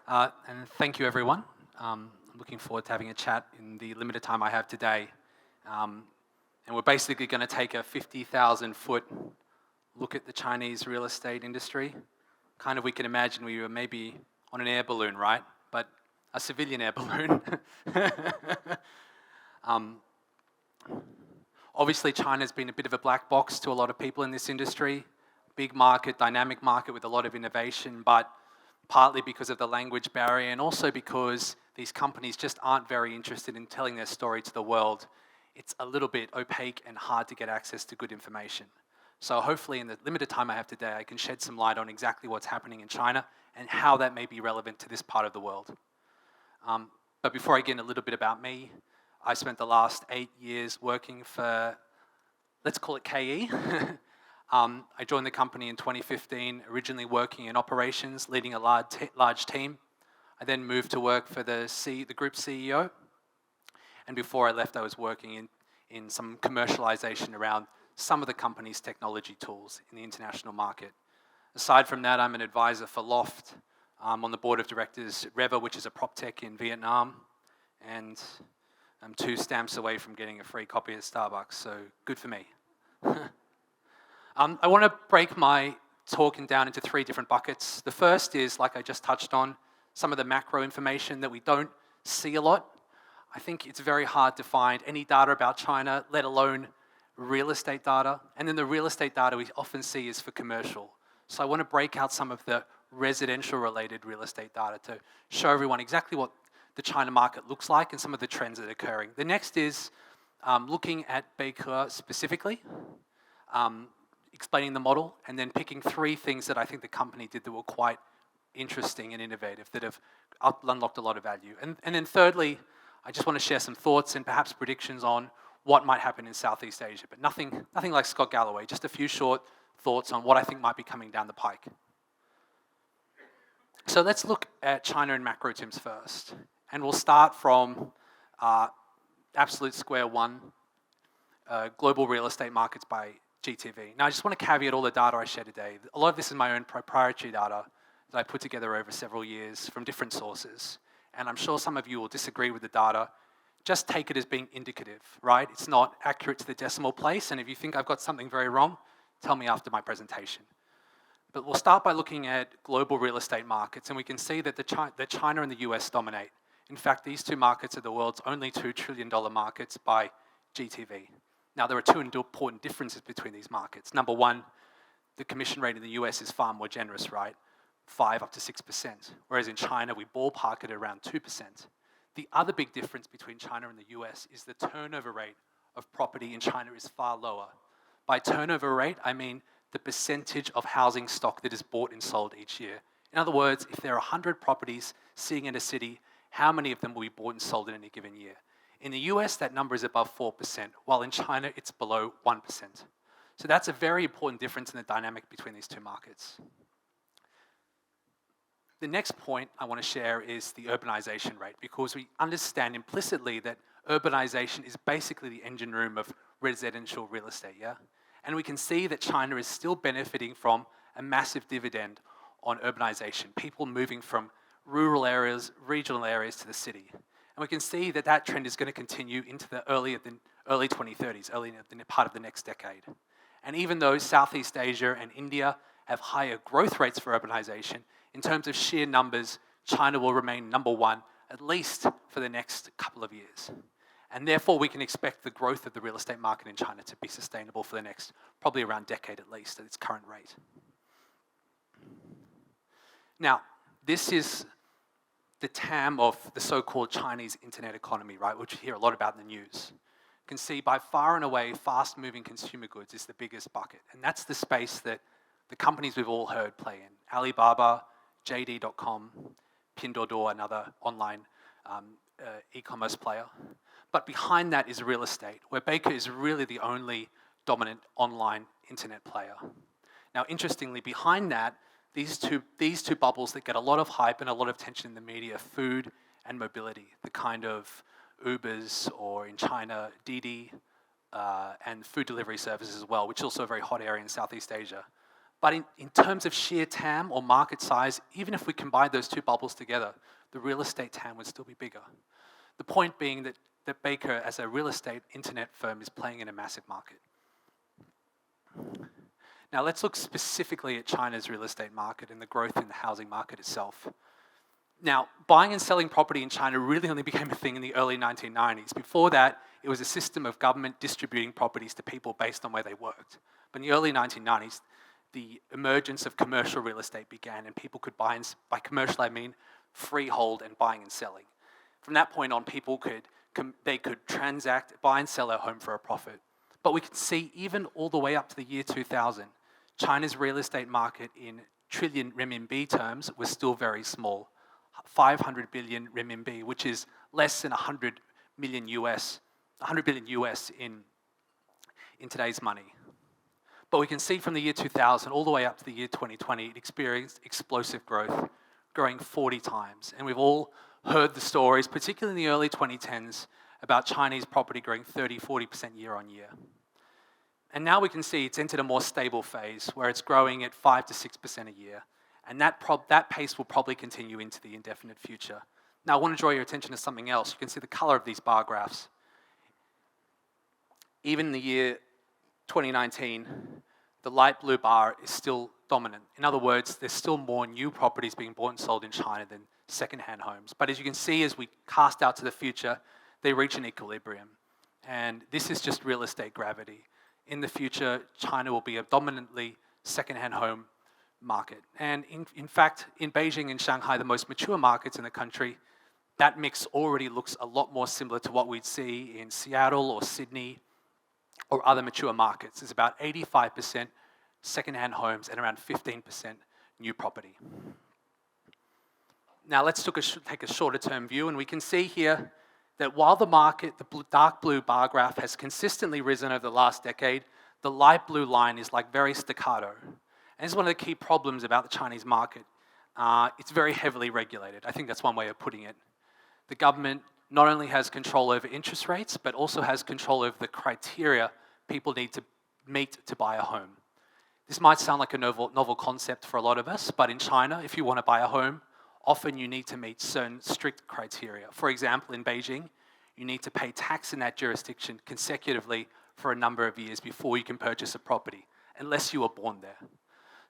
And thank you, everyone. I'm looking forward to having a chat in the limited time I have today. And we're basically going to take a 50,000-foot look at the Chinese real estate industry. Kind of, we can imagine we were maybe on an air balloon, right? But a civilian air balloon. Obviously, China's been a bit of a black box to a lot of people in this industry. Big market, dynamic market with a lot of innovation, but partly because of the language barrier and also because these companies just aren't very interested in telling their story to the world. It's a little bit opaque and hard to get access to good information. So hopefully in the limited time I have today, I can shed some light on exactly what's happening in China and how that may be relevant to this part of the world. But before I get in a little bit about me, I spent the last 8 years working for, let's call it KE. I joined the company in 2015, originally working in operations, leading a large team. I then moved to work for the group CEO. And before I left, I was working in some commercialization around some of the company's technology tools in the international market. Aside from that, I'm an advisor for Loft. I'm on the board of directors at Reva, which is a prop tech in Vietnam. And I'm 2 stamps away from getting a free copy at Starbucks, so good for me. I want to break my talking down into 3 different buckets. The first is, like I just touched on, some of the macro information that we don't see a lot. I think it's very hard to find any data about China, let alone real estate data. And then the real estate data we often see is for commercial. So I want to break out some of the residential-related real estate data to show everyone exactly what the China market looks like and some of the trends that are occurring. The next is looking at Beike specifically, explaining the model, and then picking 3 things that I think the company did that were quite interesting and innovative, that have unlocked a lot of value. And then thirdly, I just want to share some thoughts and perhaps predictions on what might happen in Southeast Asia, but nothing like Scott Galloway, just a few short thoughts on what I think might be coming down the pike. So let's look at China in macro terms first. And we'll start from absolute square one, global real estate markets by GTV. Now, I just want to caveat all the data I share today. A lot of this is my own proprietary data that I put together over several years from different sources. And I'm sure some of you will disagree with the data. Just take it as being indicative, right? It's not accurate to the decimal place. And if you think I've got something very wrong, tell me after my presentation. But we'll start by looking at global real estate markets. And we can see that China and the US dominate. In fact, these 2 markets are the world's only $2 trillion markets by GTV. Now, there are 2 important differences between these markets. Number one, the commission rate in the US is far more generous, right? 5 up to 6%. Whereas in China, we ballpark it around 2%. The other big difference between China and the US is the turnover rate of property in China is far lower. By turnover rate, I mean the percentage of housing stock that is bought and sold each year. In other words, if there are 100 properties sitting in a city, how many of them will be bought and sold in any given year? In the US, that number is above 4%, while in China, it's below 1%. So that's a very important difference in the dynamic between these 2 markets. The next point I want to share is the urbanization rate, because we understand implicitly that urbanization is basically the engine room of residential real estate, yeah? And we can see that China is still benefiting from a massive dividend on urbanization, people moving from rural areas, regional areas to the city. And we can see that that trend is going to continue into the early 2030s, early in the part of the next decade. And even though Southeast Asia and India have higher growth rates for urbanization, in terms of sheer numbers, China will remain number 1, at least for the next couple of years. And therefore, we can expect the growth of the real estate market in China to be sustainable for the next, probably around decade at least, at its current rate. Now, this is the TAM of the so-called Chinese internet economy, right, which you hear a lot about in the news. You can see by far and away, fast-moving consumer goods is the biggest bucket. And that's the space that the companies we've all heard play in. Alibaba, JD.com, Pinduoduo, another online e-commerce player. But behind that is real estate, where Beike is really the only dominant online internet player. Now, interestingly, behind that, these two bubbles that get a lot of hype and a lot of attention in the media, food and mobility, the kind of Ubers, or in China, Didi, and food delivery services as well, which is also a very hot area in Southeast Asia. But in terms of sheer TAM or market size, even if we combine those two bubbles together, the real estate TAM would still be bigger. The point being that Beike, as a real estate internet firm, is playing in a massive market. Now let's look specifically at China's real estate market and the growth in the housing market itself. Now, buying and selling property in China really only became a thing in the early 1990s. Before that, it was a system of government distributing properties to people based on where they worked. But in the early 1990s, the emergence of commercial real estate began, and people could buy, and by commercial I mean freehold and buying and selling. From that point on, people could transact, buy and sell their home for a profit. But we can see even all the way up to the year 2000, China's real estate market in trillion renminbi terms was still very small. 500 billion renminbi, which is less than 100 billion US in today's money. But we can see from the year 2000 all the way up to the year 2020, it experienced explosive growth, growing 40 times. And we've all heard the stories, particularly in the early 2010s, about Chinese property growing 30-40% year on year. And now we can see it's entered a more stable phase where it's growing at 5 to 6% a year. And that pace will probably continue into the indefinite future. Now, I want to draw your attention to something else. You can see the color of these bar graphs. Even in the year 2019, the light blue bar is still dominant. In other words, there's still more new properties being bought and sold in China than second-hand homes. But as you can see, as we cast out to the future, they reach an equilibrium. And this is just real estate gravity. In the future, China will be a dominantly second-hand home market. And in fact, in Beijing and Shanghai, the most mature markets in the country, that mix already looks a lot more similar to what we'd see in Seattle or Sydney or other mature markets. It's about 85% second-hand homes and around 15% new property. Now let's take a shorter-term view, and we can see here that while the market, the dark blue bar graph, has consistently risen over the last decade, the light blue line is like very staccato. And this is one of the key problems about the Chinese market. It's very heavily regulated. I think that's one way of putting it. The government not only has control over interest rates, but also has control over the criteria people need to meet to buy a home. This might sound like a novel concept for a lot of us, but in China, if you want to buy a home, often you need to meet certain strict criteria. For example, in Beijing, you need to pay tax in that jurisdiction consecutively for a number of years before you can purchase a property, unless you were born there.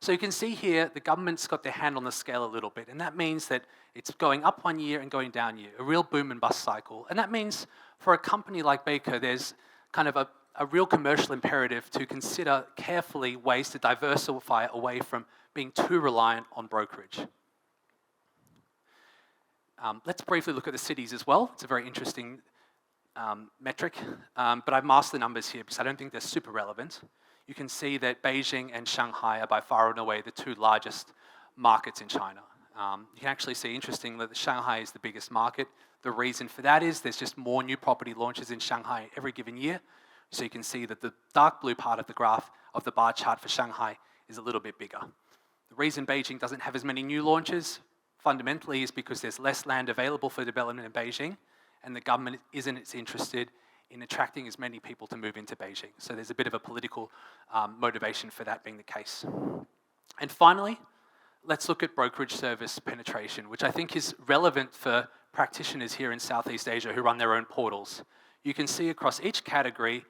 So you can see here, the government's got their hand on the scale a little bit, and that means that it's going up one year and going down year, a real boom and bust cycle. And that means for a company like Beike, there's kind of a real commercial imperative to consider carefully ways to diversify away from being too reliant on brokerage. Let's briefly look at the cities as well. It's a very interesting metric, but I've masked the numbers here because I don't think they're super relevant. You can see that Beijing and Shanghai are by far and away the two largest markets in China. You can actually see, interestingly, that Shanghai is the biggest market. The reason for that is there's just more new property launches in Shanghai every given year. So you can see that the dark blue part of the graph of the bar chart for Shanghai is a little bit bigger. The reason Beijing doesn't have as many new launches fundamentally is because there's less land available for development in Beijing, and the government isn't interested in attracting as many people to move into Beijing. So there's a bit of a political motivation for that being the case. And finally, let's look at brokerage service penetration, which I think is relevant for practitioners here in Southeast Asia who run their own portals. You can see across each category,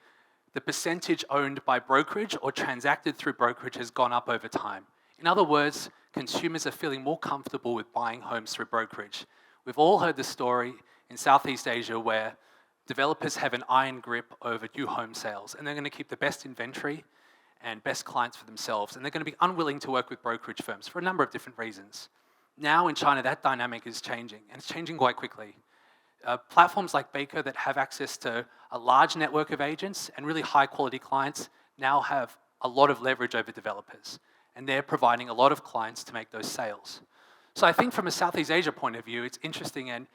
the percentage owned by brokerage or transacted through brokerage has gone up over time. In other words, consumers are feeling more comfortable with buying homes through brokerage. We've all heard the story in Southeast Asia where developers have an iron grip over new home sales, and they're going to keep the best inventory and best clients for themselves, and they're going to be unwilling to work with brokerage firms for a number of different reasons. Now in China, that dynamic is changing, and it's changing quite quickly. Platforms like Beike that have access to a large network of agents and really high-quality clients now have a lot of leverage over developers, and they're providing a lot of clients to make those sales. So I think from a Southeast Asia point of view, it's interesting and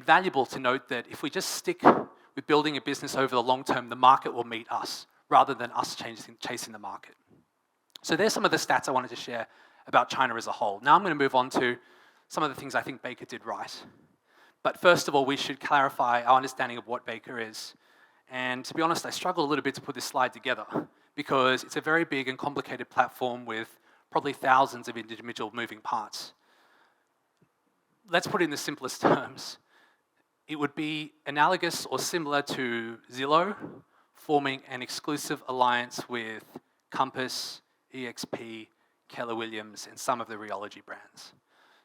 valuable to note that if we just stick with building a business over the long term, the market will meet us, rather than us chasing the market. So there's some of the stats I wanted to share about China as a whole. Now I'm going to move on to some of the things I think Beike did right. But first of all, we should clarify our understanding of what Beike is. And to be honest, I struggle a little bit to put this slide together because it's a very big and complicated platform with probably thousands of individual moving parts. Let's put it in the simplest terms. It would be analogous or similar to Zillow forming an exclusive alliance with Compass, EXP, Keller Williams, and some of the rheology brands.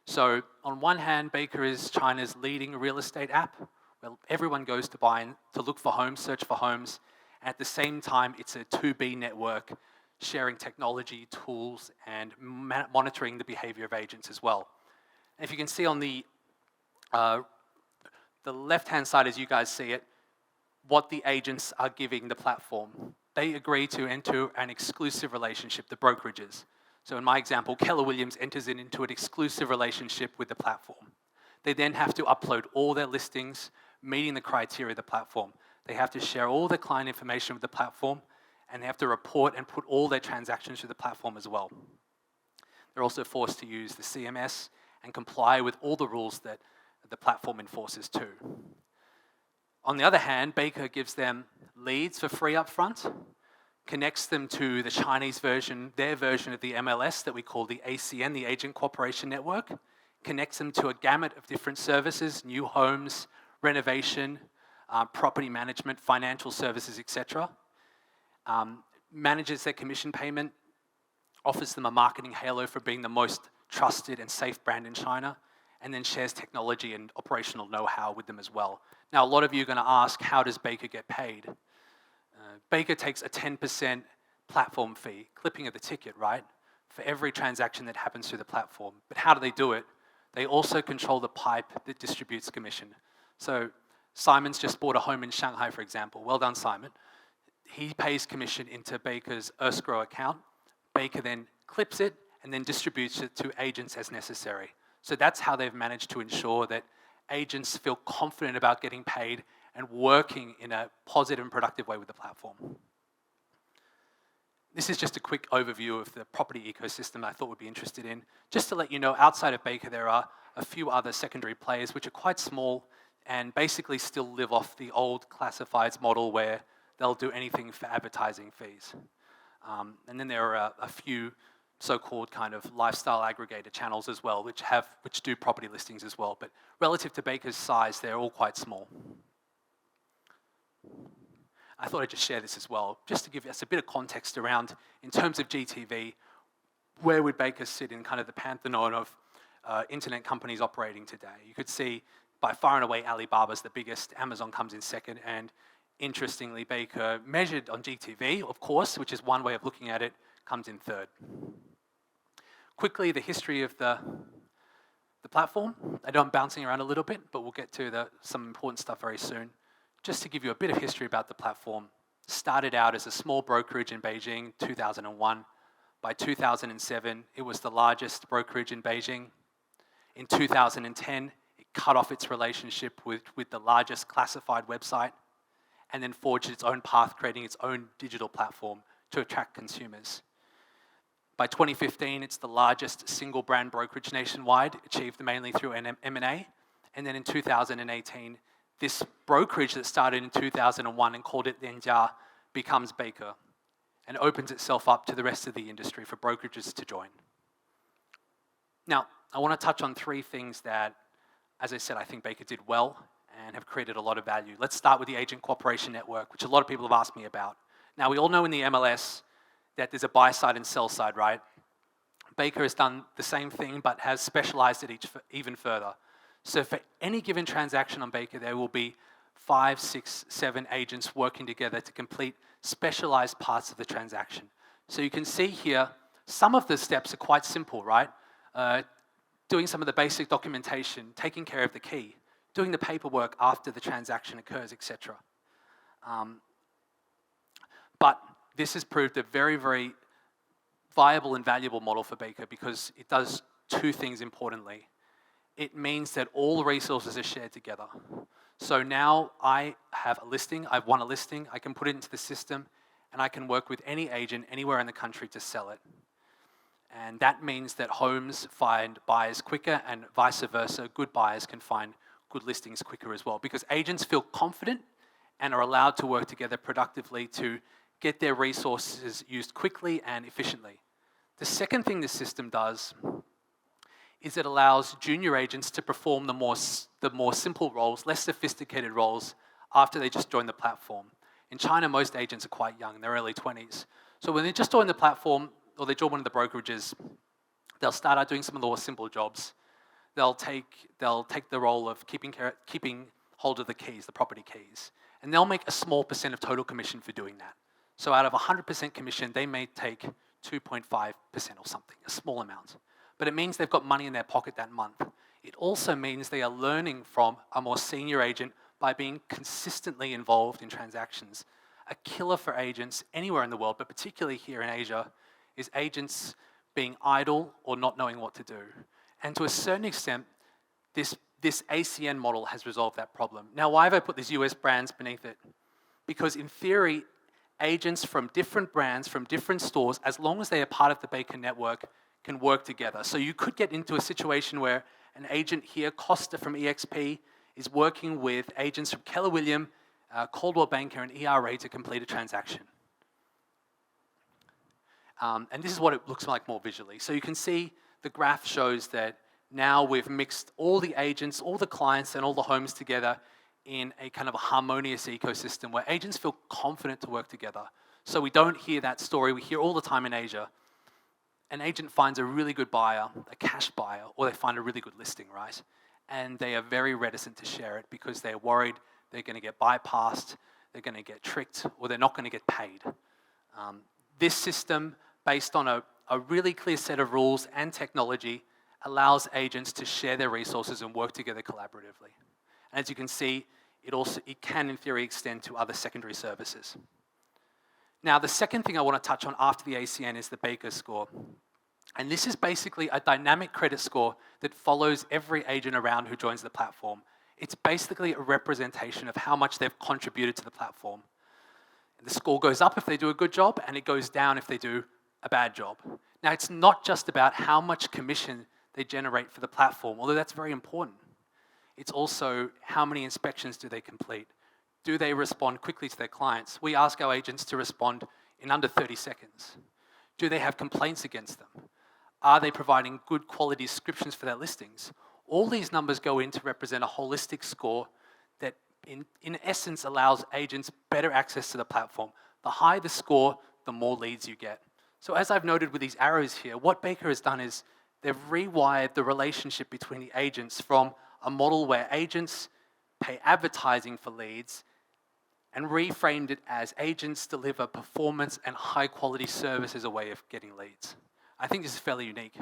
So on one hand, Beike is China's leading real estate app, where everyone goes to buy, to look for homes, search for homes. At the same time, it's a 2B network, sharing technology, tools, and monitoring the behavior of agents as well. And if you can see on the left-hand side, as you guys see it, what the agents are giving the platform. They agree to enter an exclusive relationship, the brokerages. So in my example, Keller Williams enters into an exclusive relationship with the platform. They then have to upload all their listings, meeting the criteria of the platform. They have to share all their client information with the platform, and they have to report and put all their transactions through the platform as well. They're also forced to use the CMS and comply with all the rules that the platform enforces too. On the other hand, Beike gives them leads for free upfront, connects them to the Chinese version, their version of the MLS that we call the ACN, the Agent Cooperation Network, connects them to a gamut of different services, new homes, renovation, property management, financial services, etc. Manages their commission payment, offers them a marketing halo for being the most trusted and safe brand in China, and then shares technology and operational know-how with them as well. Now, a lot of you are going to ask, how does Beike get paid? Beike takes a 10% platform fee, clipping of the ticket, right, for every transaction that happens through the platform. But how do they do it? They also control the pipe that distributes commission. So Simon's just bought a home in Shanghai, for example. Well done, Simon. He pays commission into Beike's escrow account. Beike then clips it and then distributes it to agents as necessary. So that's how they've managed to ensure that agents feel confident about getting paid and working in a positive and productive way with the platform. This is just a quick overview of the property ecosystem I thought would be interested in. Just to let you know, outside of Beike, there are a few other secondary players which are quite small and basically still live off the old classifieds model where they'll do anything for advertising fees. And then there are a few so-called kind of lifestyle aggregator channels as well, which do property listings as well. But relative to Beike's size, they're all quite small. I thought I'd just share this as well, just to give us a bit of context around, in terms of GTV, where would Beike sit in kind of the pantheon of internet companies operating today? You could see by far and away Alibaba's the biggest, Amazon comes in second, and interestingly, Beike, measured on GTV, of course, which is one way of looking at it, comes in third. Quickly, the history of the platform. I know I'm bouncing around a little bit, but we'll get to some important stuff very soon. Just to give you a bit of history about the platform, started out as a small brokerage in Beijing, 2001. By 2007, it was the largest brokerage in Beijing. In 2010, it cut off its relationship with the largest classified website, and then forged its own path, creating its own digital platform to attract consumers. By 2015, it's the largest single brand brokerage nationwide, achieved mainly through an M&A. And then in 2018, this brokerage that started in 2001 and called it Lianjia becomes Beike and opens itself up to the rest of the industry for brokerages to join. Now, I want to touch on three things that, as I said, I think Beike did well and have created a lot of value. Let's start with the Agent Cooperation Network, which a lot of people have asked me about. Now, we all know in the MLS that there's a buy side and sell side, right? Beike has done the same thing, but has specialized it even further. So for any given transaction on Beike, there will be 5, 6, 7 agents working together to complete specialized parts of the transaction. So you can see here, some of the steps are quite simple, right? Doing some of the basic documentation, taking care of the key, doing the paperwork after the transaction occurs, etc. But this has proved a very, very viable and valuable model for Beike because it does two things importantly. It means that all resources are shared together. So now I have a listing, I've won a listing, I can put it into the system, and I can work with any agent anywhere in the country to sell it. And that means that homes find buyers quicker and vice versa, good buyers can find good listings quicker as well because agents feel confident and are allowed to work together productively to get their resources used quickly and efficiently. The second thing this system does is it allows junior agents to perform the more simple roles, less sophisticated roles, after they just join the platform. In China, most agents are quite young, in their early 20s. So when they just join the platform, or they join one of the brokerages, they'll start out doing some of the more simple jobs. They'll take the role of keeping hold of the keys, the property keys, and they'll make a small percent of total commission for doing that. So out of 100% commission, they may take 2.5% or something, a small amount. But it means they've got money in their pocket that month. It also means they are learning from a more senior agent by being consistently involved in transactions. A killer for agents anywhere in the world, but particularly here in Asia, is agents being idle or not knowing what to do. And to a certain extent, this ACN model has resolved that problem. Now, why have I put these US brands beneath it? Because in theory, agents from different brands, from different stores, as long as they are part of the Beike network, can work together. So you could get into a situation where an agent here, Costa from EXP, is working with agents from Keller Williams, Coldwell Banker, and ERA to complete a transaction. And this is what it looks like more visually. So you can see the graph shows that now we've mixed all the agents, all the clients, and all the homes together in a kind of a harmonious ecosystem where agents feel confident to work together. So we don't hear that story we hear all the time in Asia. An agent finds a really good buyer, a cash buyer, or they find a really good listing, right? And they are very reticent to share it because they're worried they're going to get bypassed, they're going to get tricked, or they're not going to get paid. This system, based on a really clear set of rules and technology, allows agents to share their resources and work together collaboratively. And as you can see, it can, in theory, extend to other secondary services. Now, the second thing I want to touch on after the ACN is the Beike score. And this is basically a dynamic credit score that follows every agent around who joins the platform. It's basically a representation of how much they've contributed to the platform. The score goes up if they do a good job, and it goes down if they do a bad job. Now, it's not just about how much commission they generate for the platform, although that's very important. It's also how many inspections do they complete? Do they respond quickly to their clients? We ask our agents to respond in under 30 seconds. Do they have complaints against them? Are they providing good quality descriptions for their listings? All these numbers go in to represent a holistic score that in essence allows agents better access to the platform. The higher the score, the more leads you get. So as I've noted with these arrows here, what Beike has done is they've rewired the relationship between the agents from a model where agents pay advertising for leads and reframed it as agents deliver performance and high quality service as a way of getting leads. I think this is fairly unique.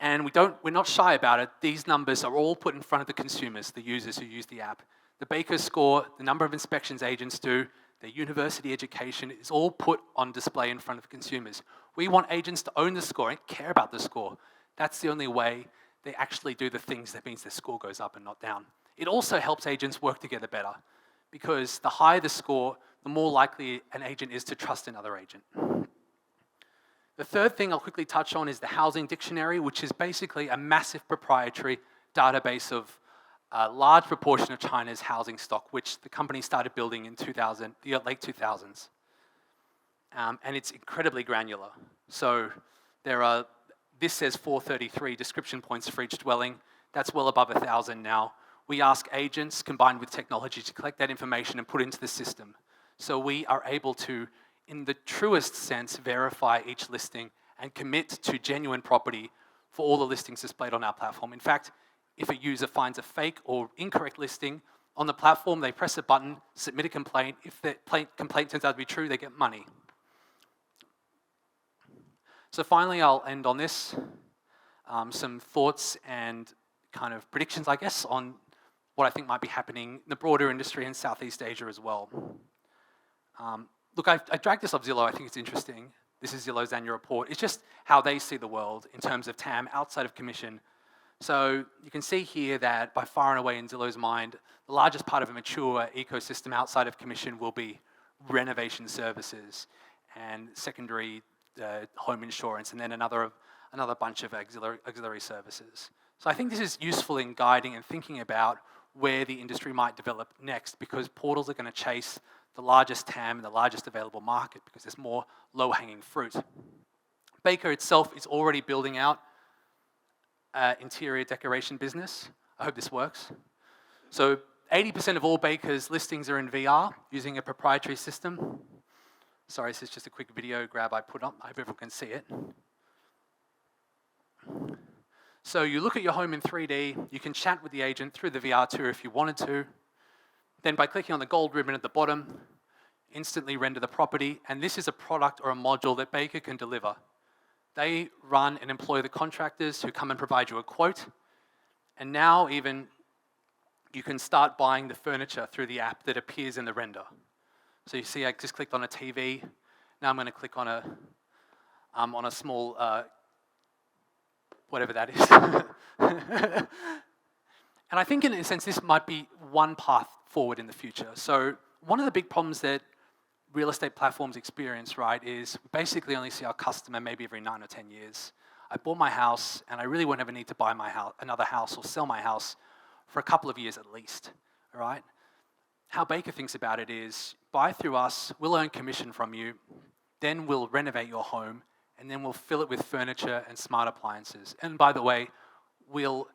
And we're not shy about it. These numbers are all put in front of the consumers, the users who use the app. The Beike score, the number of inspections agents do, their university education is all put on display in front of consumers. We want agents to own the score and care about the score. That's the only way they actually do the things that means their score goes up and not down. It also helps agents work together better because the higher the score, the more likely an agent is to trust another agent. The third thing I'll quickly touch on is the housing dictionary, which is basically a massive proprietary database of a large proportion of China's housing stock, which the company started building in the late 2000s. And it's incredibly granular. So this says 433 description points for each dwelling. That's well above 1,000 now. We ask agents, combined with technology, to collect that information and put it into the system. So we are able to, in the truest sense, verify each listing and commit to genuine property for all the listings displayed on our platform. In fact, if a user finds a fake or incorrect listing on the platform, they press a button, submit a complaint. If the complaint turns out to be true, they get money. So finally, I'll end on this. Some thoughts and kind of predictions, I guess, on what I think might be happening in the broader industry in Southeast Asia as well. Look, I dragged this off Zillow. I think it's interesting. This is Zillow's annual report. It's just how they see the world in terms of TAM outside of commission. So you can see here that by far and away in Zillow's mind, the largest part of a mature ecosystem outside of commission will be renovation services and secondary home insurance, and then another bunch of auxiliary services. So I think this is useful in guiding and thinking about where the industry might develop next, because portals are going to chase the largest TAM and the largest available market because there's more low-hanging fruit. Beike itself is already building out an interior decoration business. I hope this works. So 80% of all Beike's listings are in VR using a proprietary system. Sorry, this is just a quick video grab I put up. I hope everyone can see it. So you look at your home in 3D, you can chat with the agent through the VR tour if you wanted to. Then by clicking on the gold ribbon at the bottom, instantly render the property, and this is a product or a module that Beike can deliver. They run and employ the contractors who come and provide you a quote, and now even you can start buying the furniture through the app that appears in the render. So you see I just clicked on a TV, now I'm going to click on a small, whatever that is. And I think in a sense this might be one path forward in the future. So one of the big problems that real estate platforms experience, right, is we basically only see our customer maybe every 9 or 10 years. I bought my house and I really won't ever need to buy my house, another house or sell my house for a couple of years at least, all right? How Beike thinks about it is buy through us, we'll earn commission from you, then we'll renovate your home, and then we'll fill it with furniture and smart appliances. And by the way, we'll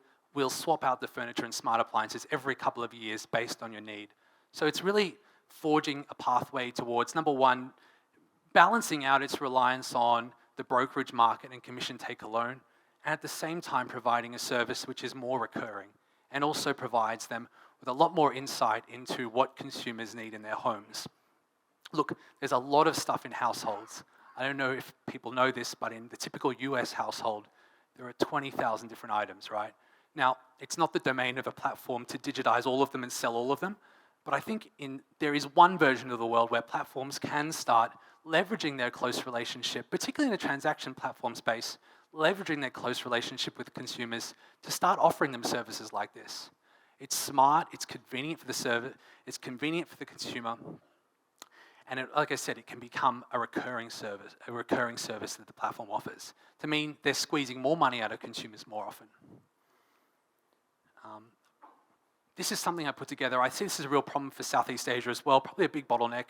swap out the furniture and smart appliances every couple of years based on your need. So it's really forging a pathway towards, number one, balancing out its reliance on the brokerage market and commission take alone, and at the same time providing a service which is more recurring and also provides them with a lot more insight into what consumers need in their homes. Look, there's a lot of stuff in households. I don't know if people know this, but in the typical US household, there are 20,000 different items, right? Now, it's not the domain of a platform to digitize all of them and sell all of them, but I think there is one version of the world where platforms can start leveraging their close relationship, particularly in the transaction platform space, leveraging their close relationship with consumers to start offering them services like this. It's smart, it's convenient for the server, it's convenient for the consumer, and like I said, it can become a recurring service that the platform offers. To mean they're squeezing more money out of consumers more often. This is something I put together. I see this is a real problem for Southeast Asia as well, probably a big bottleneck.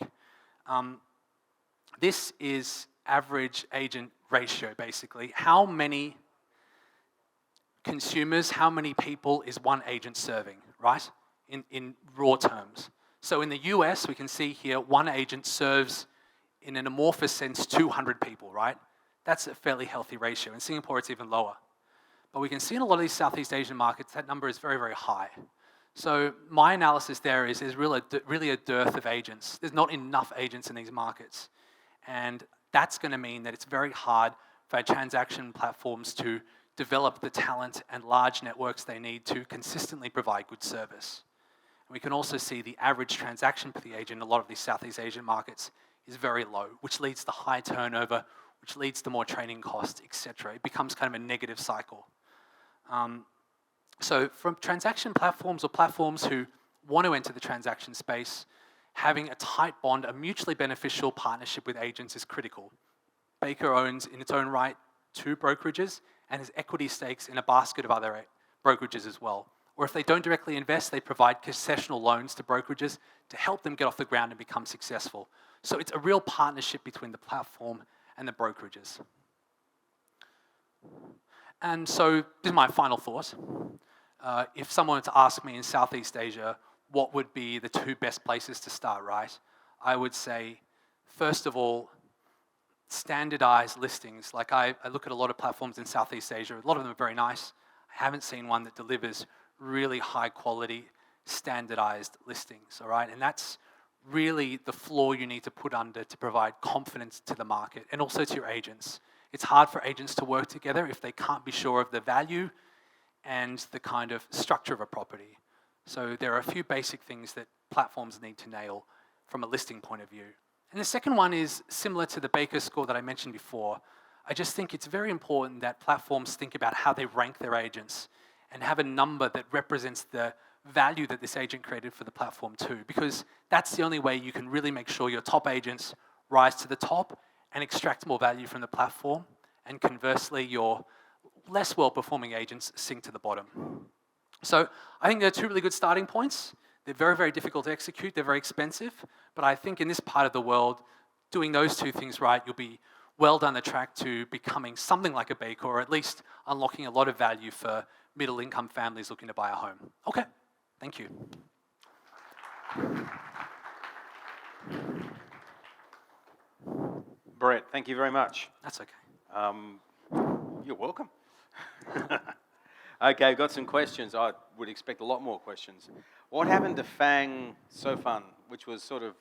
This is average agent ratio, basically. How many consumers, how many people is one agent serving, right? In raw terms. So in the US, we can see here, one agent serves, in an amorphous sense, 200 people, right? That's a fairly healthy ratio. In Singapore, it's even lower. But we can see in a lot of these Southeast Asian markets, that number is very, very high. So my analysis there is there's really a dearth of agents. There's not enough agents in these markets. And that's going to mean that it's very hard for transaction platforms to develop the talent and large networks they need to consistently provide good service. And we can also see the average transaction per the agent in a lot of these Southeast Asian markets is very low, which leads to high turnover, which leads to more training costs, etc. It becomes kind of a negative cycle. So from transaction platforms or platforms who want to enter the transaction space, having a tight bond, a mutually beneficial partnership with agents is critical. Beike owns, in its own right, 2 brokerages and has equity stakes in a basket of other brokerages as well. Or if they don't directly invest, they provide concessional loans to brokerages to help them get off the ground and become successful. So it's a real partnership between the platform and the brokerages. And so this is my final thought. If someone were to ask me in Southeast Asia, what would be the 2 best places to start, right? I would say, first of all, standardized listings. Like I look at a lot of platforms in Southeast Asia. A lot of them are very nice. I haven't seen one that delivers really high quality, standardized listings, all right? And that's really the floor you need to put under to provide confidence to the market and also to your agents. It's hard for agents to work together if they can't be sure of the value and the kind of structure of a property. So there are a few basic things that platforms need to nail from a listing point of view. And the second one is similar to the Beike score that I mentioned before. I just think it's very important that platforms think about how they rank their agents and have a number that represents the value that this agent created for the platform too, because that's the only way you can really make sure your top agents rise to the top and extract more value from the platform, and conversely, your less well-performing agents sink to the bottom. So I think there are 2 really good starting points. They're very, very difficult to execute. They're very expensive. But I think in this part of the world, doing those two things right, you'll be well down the track to becoming something like a Beike, or at least unlocking a lot of value for middle-income families looking to buy a home. Okay, thank you. Brett, thank you very much. That's okay. You're welcome. Okay, got some questions. I would expect a lot more questions. What happened to Fang So Fun, which was sort of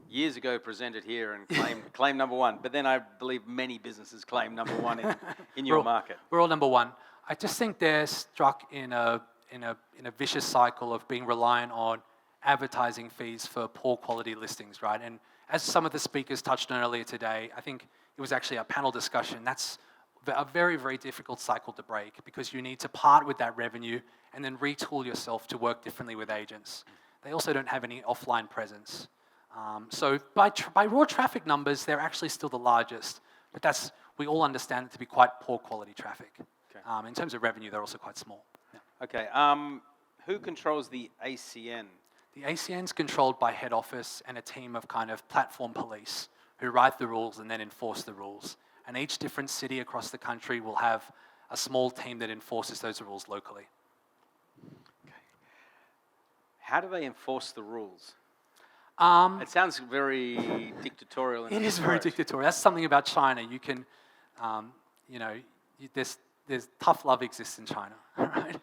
years ago presented here and claimed number one, but then I believe many businesses claim number one in your market. We're all number one. I just think they're struck in a vicious cycle of being reliant on advertising fees for poor quality listings, right? And as some of the speakers touched on earlier today, I think it was actually a panel discussion. That's a very, very difficult cycle to break because you need to part with that revenue and then retool yourself to work differently with agents. They also don't have any offline presence. So by raw traffic numbers, they're actually still the largest, but we all understand it to be quite poor quality traffic. Okay. In terms of revenue, they're also quite small. Yeah. Okay. Who controls the ACN? The ACN is controlled by head office and a team of kind of platform police who write the rules and then enforce the rules. And each different city across the country will have a small team that enforces those rules locally. Okay. How do they enforce the rules? It sounds very dictatorial. It is very dictatorial. That's something about China. You can, there's tough love exists in China, right?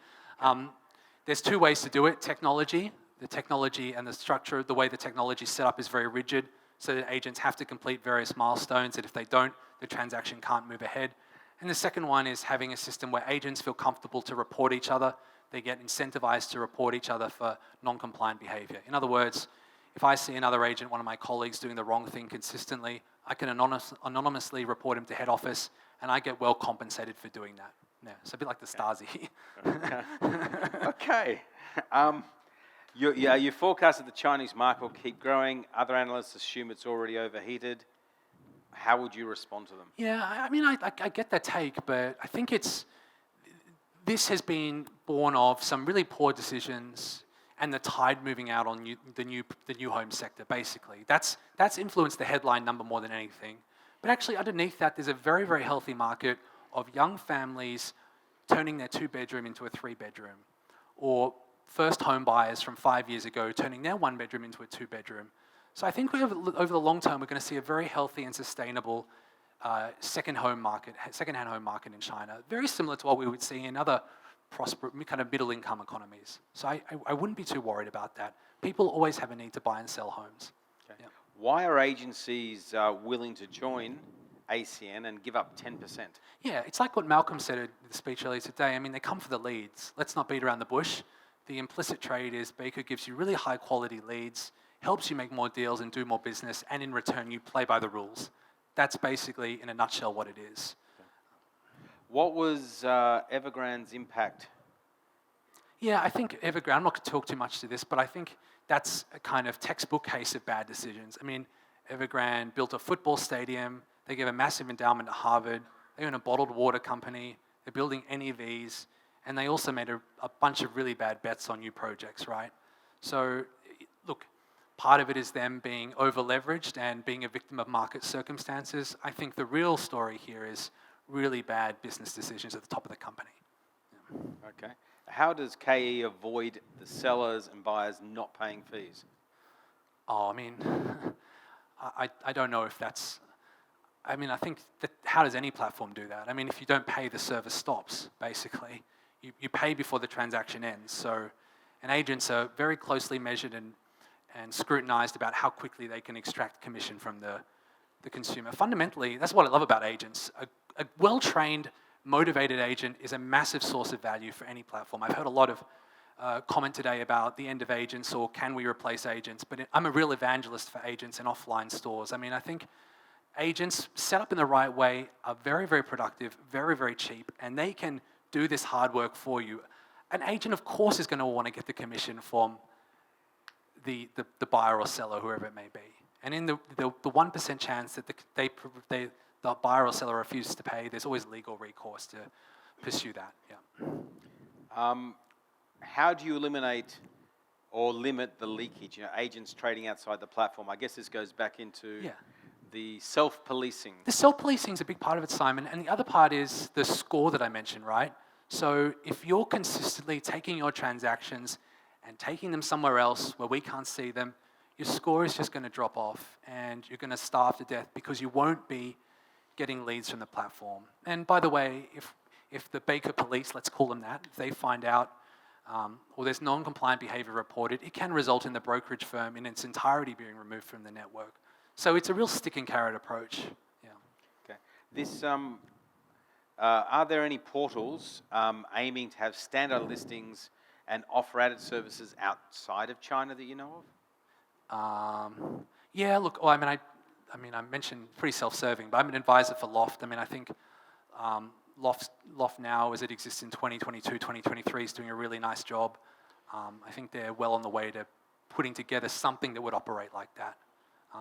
There's two ways to do it. Technology. The technology and the structure, the way the technology is set up is very rigid, so that agents have to complete various milestones, and if they don't, the transaction can't move ahead. And the second one is having a system where agents feel comfortable to report each other. They get incentivized to report each other for non-compliant behavior. In other words, if I see another agent, one of my colleagues, doing the wrong thing consistently, I can anonymously report him to head office, and I get well compensated for doing that. Yeah, so a bit like the Stasi. Okay. You forecast that the Chinese market will keep growing. Other analysts assume it's already overheated. How would you respond to them? Yeah, I mean, I get that take, but I think this has been born of some really poor decisions and the tide moving out on the new home sector, basically. That's influenced the headline number more than anything. But actually, underneath that, there's a very, very healthy market of young families turning their 2-bedroom into a 3-bedroom, or first home buyers from 5 years ago turning their 1-bedroom into a 2-bedroom. So I think over the long term, we're going to see a very healthy and sustainable second-hand home market in China, very similar to what we would see in other kind of middle-income economies. So I wouldn't be too worried about that. People always have a need to buy and sell homes. Okay. Yeah. Why are agencies willing to join ACN and give up 10%? Yeah, it's like what Malcolm said in the speech earlier today. I mean, they come for the leads. Let's not beat around the bush. The implicit trade is Beike gives you really high-quality leads, helps you make more deals and do more business, and in return, you play by the rules. That's basically, in a nutshell, what it is. What was Evergrande's impact? Yeah, I think Evergrande, I'm not going to talk too much to this, but I think that's a kind of textbook case of bad decisions. I mean, Evergrande built a football stadium, they gave a massive endowment to Harvard, they own a bottled water company, they're building NEVs, and they also made a bunch of really bad bets on new projects, right? So, look, part of it is them being over-leveraged and being a victim of market circumstances. I think the real story here is really bad business decisions at the top of the company. Yeah. Okay. How does KE avoid the sellers and buyers not paying fees? Oh, I mean, I don't know if that's... I mean, I think that how does any platform do that? I mean, if you don't pay, the service stops, basically. You pay before the transaction ends. So, and agents are very closely measured and scrutinized about how quickly they can extract commission from the consumer. Fundamentally, that's what I love about agents. A well-trained, motivated agent is a massive source of value for any platform. I've heard a lot of comment today about the end of agents or can we replace agents, but I'm a real evangelist for agents in offline stores. I mean, I think agents set up in the right way are very, very productive, very, very cheap, and they can do this hard work for you. An agent, of course, is going to want to get the commission from the buyer or seller, whoever it may be. And in the 1% chance that the buyer or seller refuses to pay, there's always legal recourse to pursue that. Yeah. How do you eliminate or limit the leakage? Agents trading outside the platform. I guess this goes back into Yeah. the self-policing. The self-policing is a big part of it, Simon, and the other part is the score that I mentioned, right? So if you're consistently taking your transactions and taking them somewhere else where we can't see them, your score is just going to drop off and you're going to starve to death because you won't be getting leads from the platform. And by the way, if the Beike police, let's call them that, if they find out or there's non-compliant behavior reported, it can result in the brokerage firm in its entirety being removed from the network. So it's a real stick and carrot approach. Yeah. Okay. This, are there any portals aiming to have standard listings and offer added services outside of China that you know of? Yeah, look, well, I mentioned pretty self-serving, but I'm an advisor for Loft. I think Loft now, as it exists in 2022, 2023, is doing a really nice job. I think they're well on the way to putting together something that would operate like that.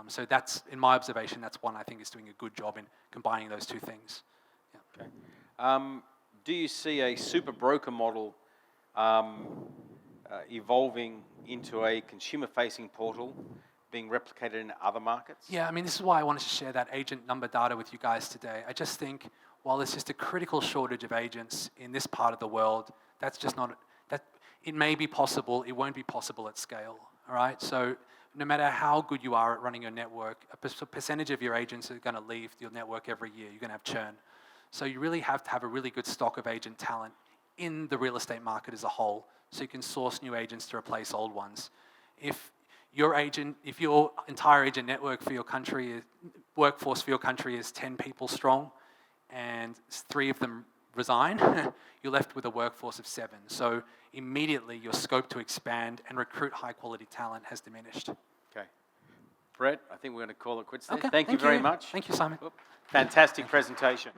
So that's, in my observation, that's one I think is doing a good job in combining those two things. Yeah. Okay. Do you see a super broker model evolving into a consumer-facing portal being replicated in other markets? Yeah, this is why I wanted to share that agent number data with you guys today. I just think while there's just a critical shortage of agents in this part of the world, that's just not, that it may be possible, it won't be possible at scale, all right? So no matter how good you are at running your network, a percentage of your agents are going to leave your network every year. You're going to have churn. So you really have to have a really good stock of agent talent in the real estate market as a whole, so you can source new agents to replace old ones. If your entire agent network for your country, workforce for your country is 10 people strong, and 3 of them resign, you're left with a workforce of 7. So immediately your scope to expand and recruit high quality talent has diminished. Okay. Brett, I think we're going to call it quits there. Okay, Thank you very much. Thank you, Simon. Fantastic presentation.